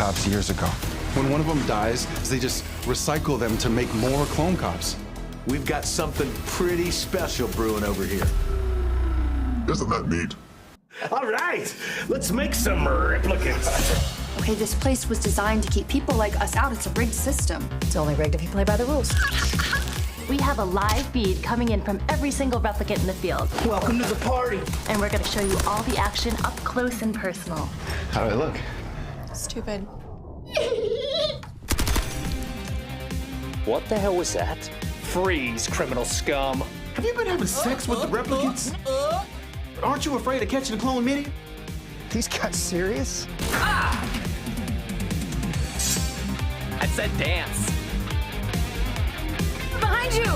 cops years ago. When one of them dies, they just recycle them to make more clone cops. We've got something pretty special brewing over here. Isn't that neat? All right, let's make some replicants. Okay, this place was designed to keep people like us out. It's a rigged system. It's only rigged if you play by the rules. We have a live feed coming in from every single replicant in the field. Welcome to the party. And we're gonna show you all the action up close and personal. How do I look? Stupid. What the hell was that? Freeze, criminal scum. Have you been having sex with the replicants? Aren't you afraid of catching a clone mini? These guys serious? I said dance. Behind you!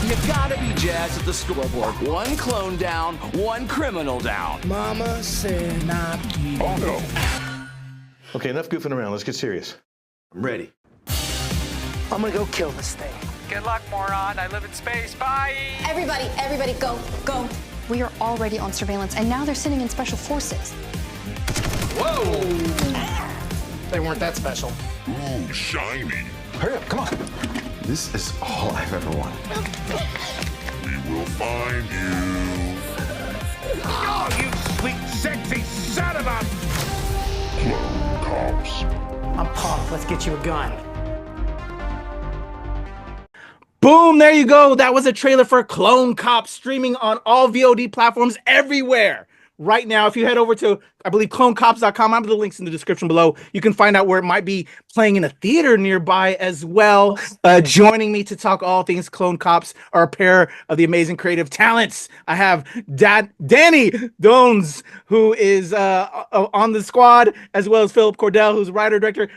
You gotta be jazzed at the scoreboard. One clone down, one criminal down. Mama said not eat. Oh no. Okay, enough goofing around. Let's get serious. I'm ready. I'm gonna go kill this thing. Good luck, moron. I live in space. Bye. Everybody, go. We are already on surveillance, and now they're sending in special forces. Whoa! They weren't that special. Ooh, shiny. Hurry up, come on. This is all I've ever wanted. We will find you. Oh, you sweet, sexy son of a... Clone cops. I'm pumped. Let's get you a gun. Boom, there you go. That was a trailer for Clone Cops, streaming on all VOD platforms everywhere right now. If you head over to, I believe, clonecops.com, I have the links in the description below. You can find out where it might be playing in a theater nearby as well. Joining me to talk all things Clone Cops are a pair of the amazing creative talents. I have Danny Dones, who is on the squad, as well as Phillip Cordell, who's writer director.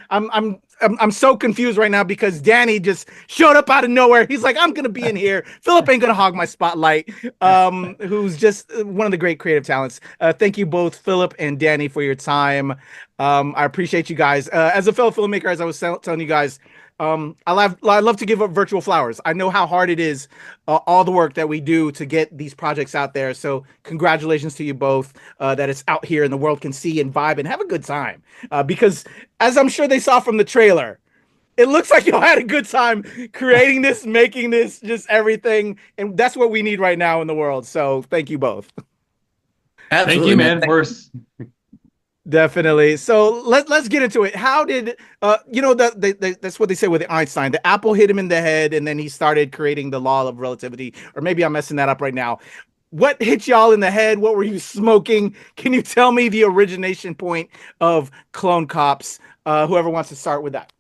I'm so confused right now because Danny just showed up out of nowhere. He's like, I'm gonna be in here. Phillip ain't gonna hog my spotlight. Who's just one of the great creative talents. Thank you both, Phillip and Danny, for your time. I appreciate you guys. As a fellow filmmaker, as I was telling you guys, I love to give up virtual flowers. I know how hard it is, all the work that we do to get these projects out there. So congratulations to you both, that it's out here and the world can see and vibe and have a good time. Because as I'm sure they saw from the trailer, it looks like y'all had a good time creating this, making this, just everything. And that's what we need right now in the world. So thank you both. Absolutely, thank you, man. Definitely. So let's get into it. How did that's what they say with Einstein. The apple hit him in the head, and then he started creating the law of relativity. Or maybe I'm messing that up right now. What hit y'all in the head? What were you smoking? Can you tell me the origination point of Clone Cops? Whoever wants to start with that.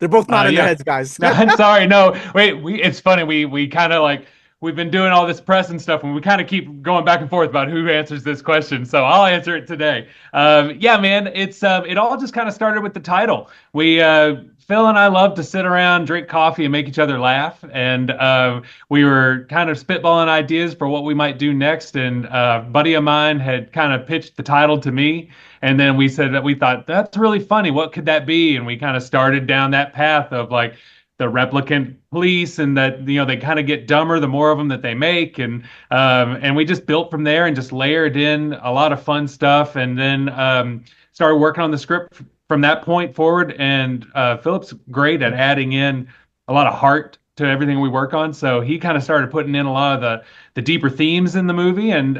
They're both nodding their heads, guys. No, I'm sorry. No, wait. It's funny. We kind of like. We've been doing all this press and stuff, and we kind of keep going back and forth about who answers this question. So I'll answer it today. Yeah, man, it all just kind of started with the title. Phil and I love to sit around, drink coffee, and make each other laugh. And we were kind of spitballing ideas for what we might do next. And a buddy of mine had kind of pitched the title to me. And then we said that we thought, that's really funny. What could that be? And we kind of started down that path of like, the replicant police, and that they kind of get dumber the more of them that they make, and we just built from there and just layered in a lot of fun stuff, and then started working on the script from that point forward. And Phillip's great at adding in a lot of heart to everything we work on, so he kind of started putting in a lot of the deeper themes in the movie, and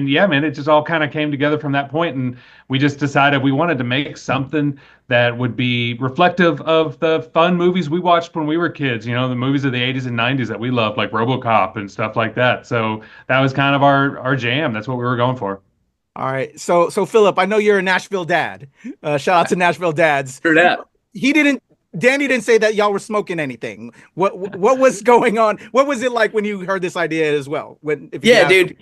yeah, man, it just all kind of came together from that point, and we just decided we wanted to make something that would be reflective of the fun movies we watched when we were kids, the movies of the 80s and 90s that we loved, like RoboCop and stuff like that. So that was kind of our jam. That's what we were going for. All right. So Phillip, I know you're a Nashville dad. Shout out to Nashville dads. True that. Danny didn't say that y'all were smoking anything. What was going on? What was it like when you heard this idea as well? Yeah, dude.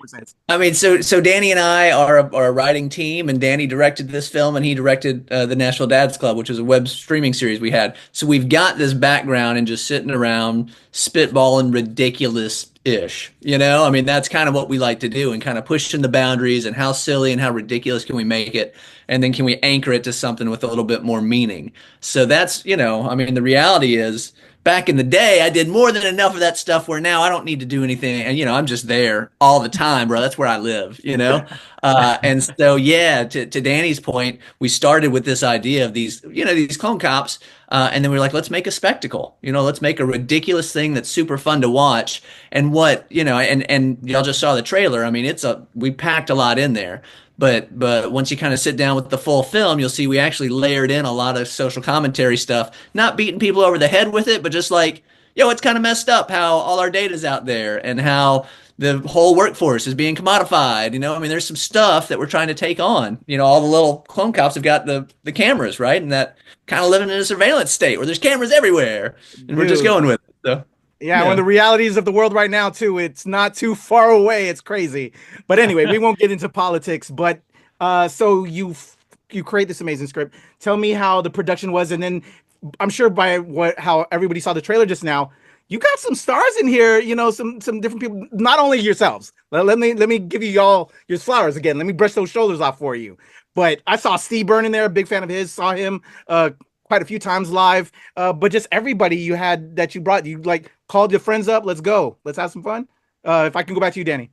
I mean, so Danny and I are a writing team, and Danny directed this film, and he directed the Nashville Dads Club, which was a web streaming series we had. So we've got this background and just sitting around spitballing ridiculous-ish. I mean, that's kind of what we like to do, and kind of pushing the boundaries and how silly and how ridiculous can we make it. And then can we anchor it to something with a little bit more meaning? So that's, I mean, the reality is back in the day, I did more than enough of that stuff where now I don't need to do anything. And, I'm just there all the time, bro. That's where I live, And so, yeah, to Danny's point, we started with this idea of these clone cops. And then we were like, let's make a spectacle, let's make a ridiculous thing that's super fun to watch. And and y'all just saw the trailer. I mean, we packed a lot in there. But once you kind of sit down with the full film, you'll see we actually layered in a lot of social commentary stuff, not beating people over the head with it, but just like, it's kind of messed up how all our data's out there and how the whole workforce is being commodified. I mean, there's some stuff that we're trying to take on. All the little clone cops have got the cameras, right? And that kind of living in a surveillance state where there's cameras everywhere, and we're just going with it. So. Yeah, when the realities of the world right now, too, it's not too far away. It's crazy. But anyway, we won't get into politics. But so you create this amazing script. Tell me how the production was. And then I'm sure by how everybody saw the trailer just now, you got some stars in here, some different people, not only yourselves. Let me give you all your flowers again. Let me brush those shoulders off for you. But I saw Steve Byrne in there, a big fan of his, saw him quite a few times live, but just everybody you had that you brought, you like called your friends up, let's go, let's have some fun. If I can go back to you, Danny.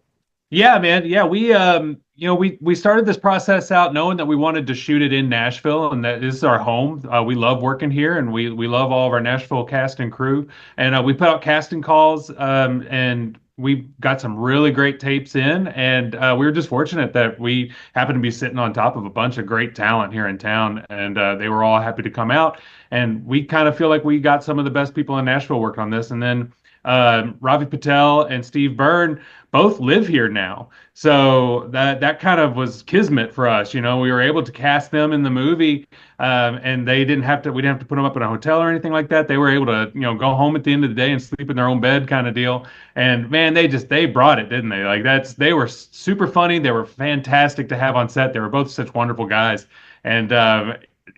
Yeah, man. Yeah, we started this process out knowing that we wanted to shoot it in Nashville, and that this is our home. We love working here, and we love all of our Nashville cast and crew. And we put out casting calls, and we got some really great tapes in, and we were just fortunate that we happened to be sitting on top of a bunch of great talent here in town, and they were all happy to come out. And we kind of feel like we got some of the best people in Nashville working on this. And then Ravi Patel and Steve Byrne both live here now. So that kind of was kismet for us. We were able to cast them in the movie, and we didn't have to put them up in a hotel or anything like that. They were able to, go home at the end of the day and sleep in their own bed kind of deal. And man, they brought it, didn't they? Like they were super funny. They were fantastic to have on set. They were both such wonderful guys. And,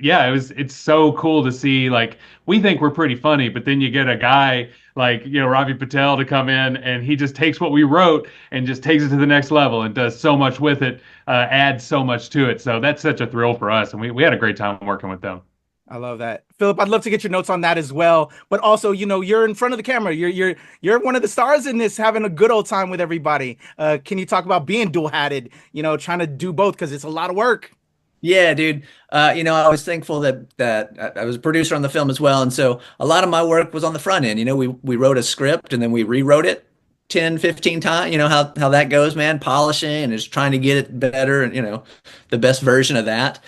yeah, it's so cool to see, like, we think we're pretty funny, but then you get a guy like, Ravi Patel to come in, and he just takes what we wrote and just takes it to the next level and does so much with it, adds so much to it. So that's such a thrill for us. And we had a great time working with them. I love that. Phillip, I'd love to get your notes on that as well. But also, you're in front of the camera. You're one of the stars in this, having a good old time with everybody. Can you talk about being dual-hatted, trying to do both, because it's a lot of work? Yeah, dude. I was thankful that I was a producer on the film as well. And so a lot of my work was on the front end. We wrote a script and then we rewrote it 10, 15 times. How that goes, man, polishing and just trying to get it better and, the best version of that.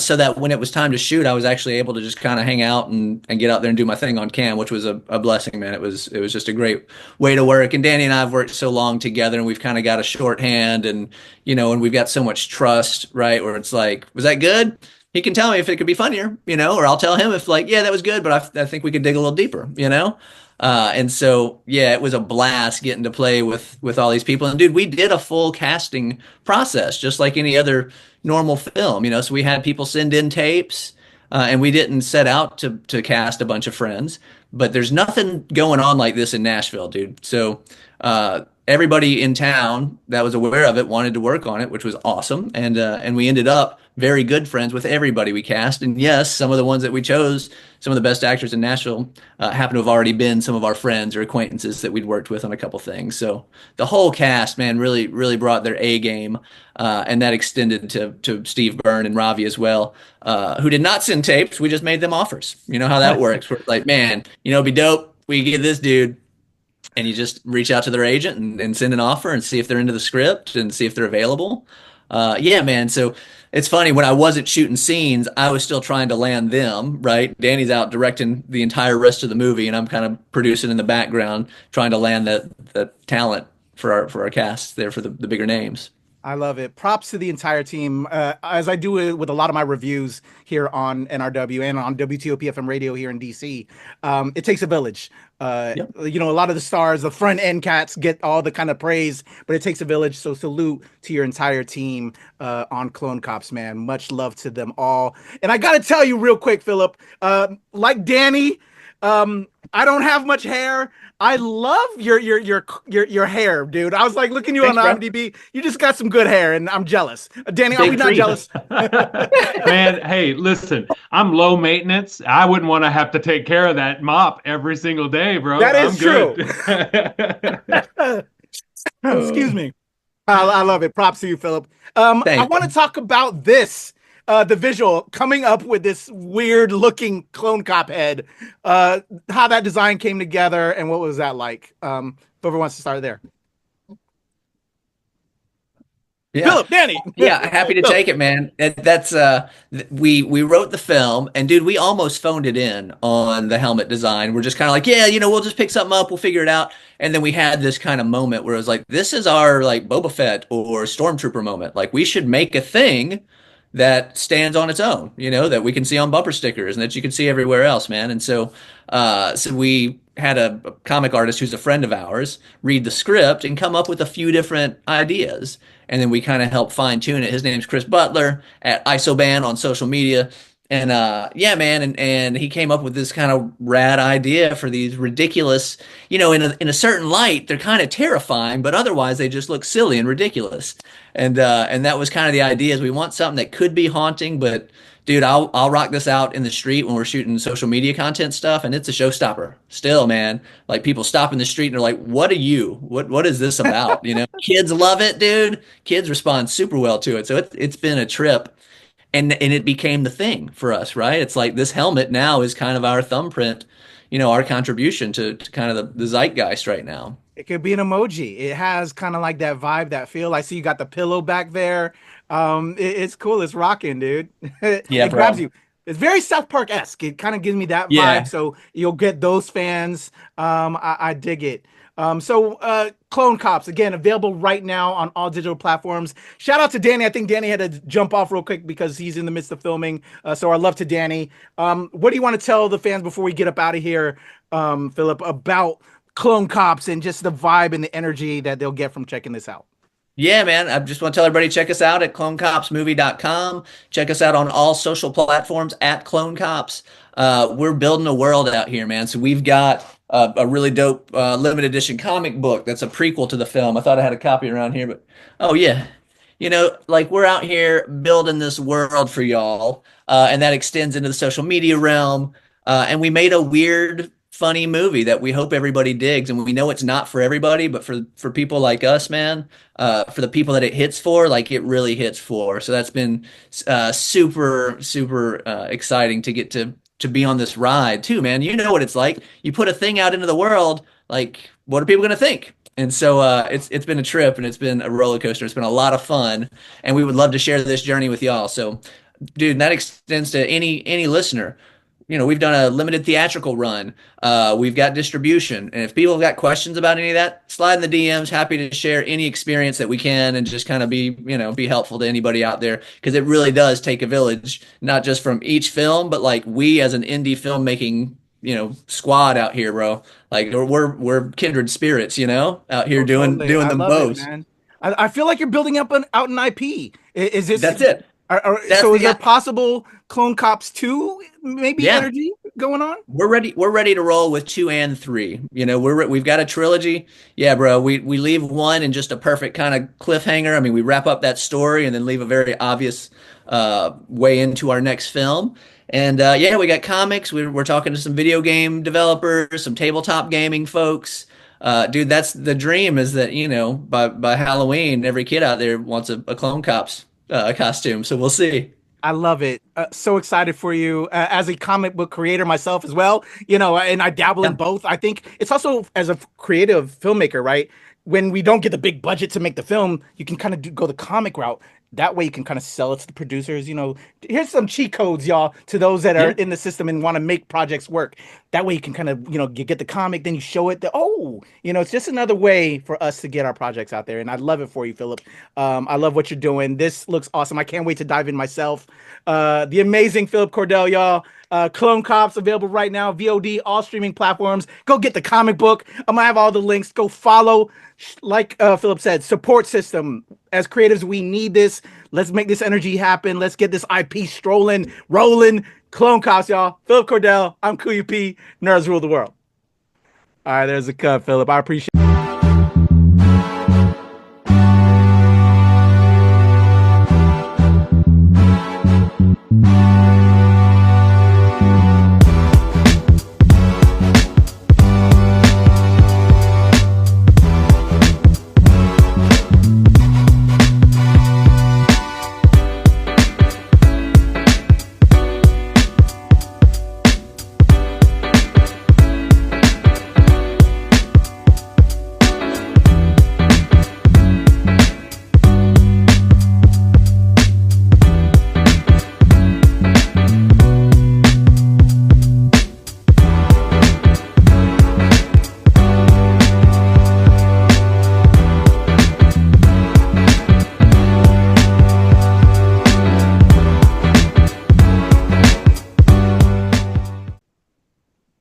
So that when it was time to shoot, I was actually able to just kind of hang out and get out there and do my thing on cam, which was a blessing, man. It was just a great way to work. And Danny and I have worked so long together, and we've kind of got a shorthand, and and we've got so much trust, right? Where it's like, was that good? He can tell me if it could be funnier, or I'll tell him if like, yeah, that was good, but I think we could dig a little deeper, And so, yeah, it was a blast getting to play with all these people. And dude, we did a full casting process, just like any other normal film, so we had people send in tapes, and we didn't set out to cast a bunch of friends, but there's nothing going on like this in Nashville, dude. So, everybody in town that was aware of it wanted to work on it, which was awesome. And we ended up very good friends with everybody we cast. And yes, some of the ones that we chose, some of the best actors in Nashville, happen to have already been some of our friends or acquaintances that we'd worked with on a couple things. So the whole cast, man, really, really brought their A game. And that extended to Steve Byrne and Ravi as well, who did not send tapes. We just made them offers. You know how that works. We're like, man, it'd be dope. We get this dude. And you just reach out to their agent and send an offer and see if they're into the script and see if they're available. Yeah, man. So it's funny, when I wasn't shooting scenes, I was still trying to land them, right? Danny's out directing the entire rest of the movie, and I'm kind of producing in the background, trying to land the talent for our cast there for the bigger names. I love it. Props to the entire team. As I do it with a lot of my reviews here on NRW and on WTOP FM radio here in DC, it takes a village. Yep. A lot of the stars, the front end cats get all the kind of praise, but it takes a village. So salute to your entire team on Clone Cops, man. Much love to them all. And I got to tell you real quick, Phillip, like Danny, I don't have much hair. I love your hair, dude. I was like looking you Thanks, on bro. IMDb. You just got some good hair, and I'm jealous. Danny, are Big we not treat. jealous? Man, hey, listen, I'm low maintenance. I wouldn't want to have to take care of that mop every single day, bro. That I'm is true. good. Excuse me. I love it. Props to you, Philip. I Thanks. want to talk about this. The visual coming up with this weird looking clone cop head, how that design came together and what was that like? Whoever wants to start there. Yeah. Philip, Danny. Yeah, happy to take it, man. That's we wrote the film, and dude, we almost phoned it in on the helmet design. We're just kind of like, yeah, we'll just pick something up, we'll figure it out. And then we had this kind of moment where it was like, this is our like Boba Fett or Stormtrooper moment. Like, we should make a thing that stands on its own, that we can see on bumper stickers and that you can see everywhere else, man. And so we had a comic artist who's a friend of ours read the script and come up with a few different ideas. And then we kind of helped fine tune it. His name's Chris Butler at Isoban on social media. And yeah, man, and he came up with this kind of rad idea for these ridiculous, in a certain light, they're kind of terrifying, but otherwise they just look silly and ridiculous. And that was kind of the idea, is we want something that could be haunting, but dude, I'll rock this out in the street when we're shooting social media content stuff, and it's a showstopper. Still, man, like people stop in the street and they're like, "What are you? What is this about?" Kids love it, dude. Kids respond super well to it, so it's been a trip. And it became the thing for us, right? It's like this helmet now is kind of our thumbprint, our contribution to kind of the zeitgeist right now. It could be an emoji. It has kind of like that vibe, that feel. I see you got the pillow back there. It's cool. It's rocking, dude. Yeah, it grabs you. It's very South Park-esque. It kind of gives me that Yeah. vibe. So you'll get those fans. I dig it. So Clone Cops, again, available right now on all digital platforms. Shout out to Danny. I think Danny had to jump off real quick because he's in the midst of filming. So our love to Danny. What do you want to tell the fans before we get up out of here, Philip, about Clone Cops and just the vibe and the energy that they'll get from checking this out? Yeah, man. I just want to tell everybody, check us out at clonecopsmovie.com. Check us out on all social platforms at Clone Cops. We're building a world out here, man. So we've got a really dope limited edition comic book that's a prequel to the film. I thought I had a copy around here, but oh yeah. Like we're out here building this world for y'all, and that extends into the social media realm. And we made a weird, funny movie that we hope everybody digs. And we know it's not for everybody, but for people like us, man, for the people that it hits for, like it really hits for. So that's been super, super exciting to get to be on this ride too, man. You know what it's like. You put a thing out into the world, like what are people going to think? And so it's been a trip, and it's been a roller coaster. It's been a lot of fun, and we would love to share this journey with y'all. So, dude, that extends to any listener. We've done a limited theatrical run. We've got distribution. And if people have got questions about any of that, slide in the DMs. Happy to share any experience that we can and just kind of be helpful to anybody out there. Because it really does take a village, not just from each film, but like we as an indie filmmaking, squad out here, bro. Like we're kindred spirits, out here doing the most. Man. I feel like you're building up out an IP. Is this? That's it. So is there possible Clone Cops 2 maybe energy going on? We're ready to roll with 2 and 3. We've got a trilogy. Yeah, bro. We leave 1 in just a perfect kind of cliffhanger. I mean, we wrap up that story and then leave a very obvious way into our next film. And we got comics. We're talking to some video game developers, some tabletop gaming folks. Dude, that's the dream, is that, by Halloween, every kid out there wants a Clone Cops costume. So we'll see. I love it. So excited for you as a comic book creator myself as well, and I dabble in both. I think it's also as a creative filmmaker, right? When we don't get the big budget to make the film, you can kind of go the comic route. That way you can kind of sell it to the producers. Here's some cheat codes, y'all, to those that are in the system and want to make projects work. That way you can kind of, you get the comic, then you show it. It's just another way for us to get our projects out there. And I love it for you, Philip. I love what you're doing. This looks awesome. I can't wait to dive in myself. The amazing Phillip Cordell, y'all. Clone Cops available right now, VOD, all streaming platforms. Go get the comic book. I'm gonna have all the links. Go follow. Like Philip said, support system. As creatives, we need this. Let's make this energy happen. Let's get this IP strolling, rolling. Clone Cops, y'all. Phillip Cordell. I'm Kuya P. Nerds rule the world. All right, there's a cut, Philip. I appreciate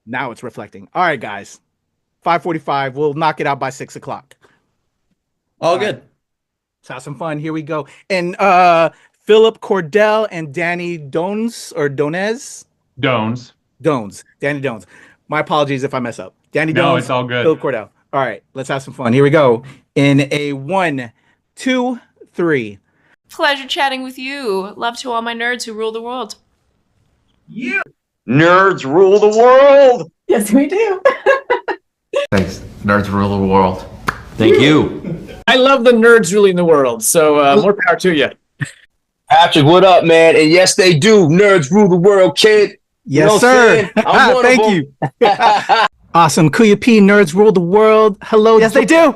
now it's reflecting. All right, guys. 5:45. We'll knock it out by 6 o'clock. All good. Let's have some fun. Here we go. And Phillip Cordell and Danny Dones or Donez? Dones. Danny Dones. My apologies if I mess up. Danny No, Dones. it's all good. Phillip Cordell. All right, let's have some fun. Here we go. In a 1, 2, 3. Pleasure chatting with you. Love to all my nerds who rule the world. Nerds rule the world. Yes, we do. Thanks. Nerds rule the world. Thank you. I love the nerds ruling the world, so more power to you. Patrick, what up, man? And yes, they do. Nerds rule the world, kid. Yes, You know what sir. I'm saying? I'm one of Thank them. you. Awesome. Kuya P, nerds rule the world. Hello. Yes, they do.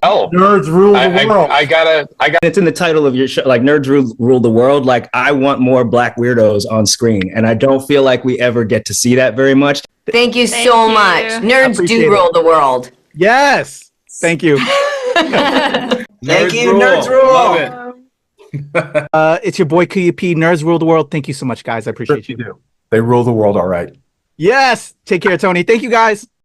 Oh, Nerds rule the world. I gotta. It's in the title of your show, like Nerds Rule the World. Like, I want more black weirdos on screen, and I don't feel like we ever get to see that very much. Thank you so much. Nerds Appreciate do it. rule the world. Yes. Thank you. Thank you, Nerds Rule. Love it. It's your boy Kuya P, nerds rule the world. Thank you so much, guys. I appreciate you. do. They rule the world all right. Yes. Take care, Tony. Thank you, guys.